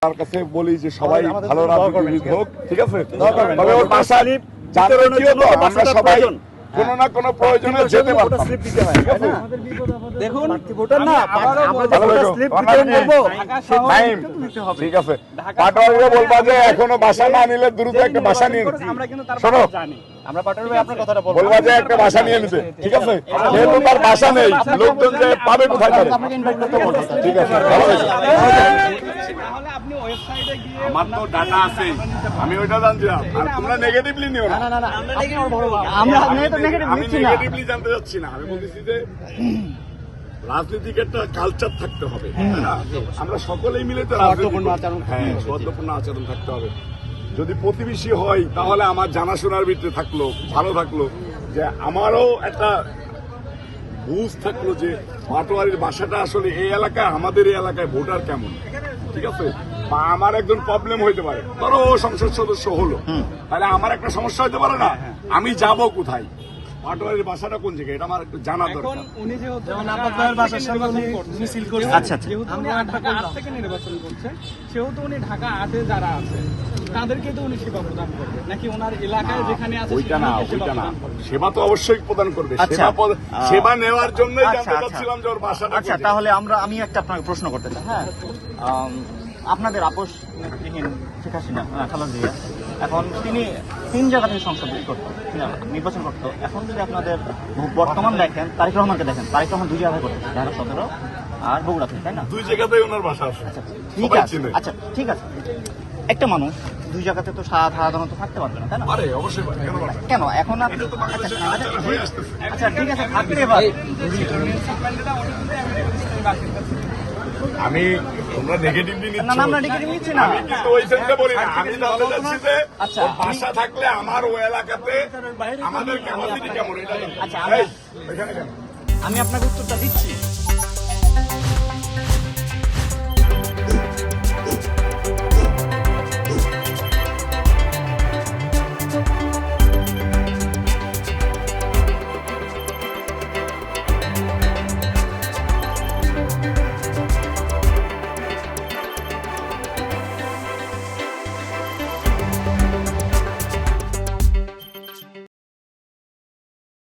তার কাছে বলি যে সবাই ভালো রাজনীতিবিদ হোক, ঠিক আছে, তবে ওর বাসা আমরা সবাই কোনো না কোনো প্রয়োজনে যেতে পারতাম। দেখুন ঠিক আছে, পাটোয়ারিরা বলবা যে এখনো বাসা না নিলে দ্রুত একটা বাসা নিয়ে নিতে, শোনো বলবা যে একটা বাসা নিয়ে নিতে, ঠিক আছে, যেহেতু তার বাসা নেই লোকজন যে পাবে কোথায় পাবে, ঠিক আছে। আমার তো ডাটা আছে, আমি ওইটা জানছি না, আর তোমরা নেগেটিভলি নিও না। আমি নেগেটিভলি জানতে যাচ্ছি না, আমি বলতেছি যে রাজনীতিক একটা কালচার থাকতে হবে, আমরা সকলেই মিলে তো সৌহার্দ্যপূর্ণ আচরণ থাকতে হবে। যদি প্রতিবেশী হয় তাহলে আমার জানাশোনার ভিতরে থাকলো, ভালো থাকলো, যে আমারও একটা বুঝ থাকলো যে পাটোয়ারির বাসাটা আসলে এই এলাকায়, আমাদের এই এলাকায় ভোটার কেমন, ঠিক আছে, বা আমার একজন প্রবলেম হইতে পারে, ধরো ও সংসদ সদস্য হলো, তাহলে আমার একটা সমস্যা হইতে পারে না, আমি যাব কোথায়, পাটোয়ারির বাসাটা কোন জায়গায়, এটা আমার একটু জানা দরকার। উনি যেহেতু নির্বাচন করছে, সেহেতু উনি ঢাকা 8-এ যারা আছে তাদেরকে তো উনি সেবা প্রদান করবে, নাকি ওনার এলাকায় যেখানে আছে ওইটা না, সেবা তো অবশ্যই প্রদান করবে, সেবা নেওয়ার জন্যই জানতে চাচ্ছিলাম যে ওর বাসাটা। আচ্ছা, তাহলে আমি একটা আপনাকে প্রশ্ন করতে চাই। হ্যাঁ, আপনাদের আপোষ নেত্রীহীন শেখ হাসিনা, খালেদা জিয়া, এখন তিনি 3 জায়গা থেকে সংসদ নির্বাচন করতো। এখন যদি আপনাদের বর্তমান দেখেন, তারেক রহমানকে দেখেন, তারেক রহমান 2 জায়গায় করতে, ঢাকা 17 আর বগুড়া থেকে, তাই না? 2 জায়গাতেই ওনার বাসা আছে। আচ্ছা, ঠিক আছে, একটা মানুষ 2 জায়গাতে তো সাধারণত থাকতে পারবে না, তাই না? অবশ্যই কেন এখন আচ্ছা, ঠিক আছে, থাকলে এবার আমি তোমরা নেগেটিভলি নিচ্ছ না, আমরা নেগেটিভ নিচ্ছি না, আমি কিন্তু ওই সেন্সে বলি না, আমি জানতে চাচ্ছি যে ওর বাসা থাকলে আমার ওই এলাকাতে আমাদের ক্যাপাসিটি কেমন, এটা আচ্ছা, আমি আপনাকে উত্তরটা দিচ্ছি।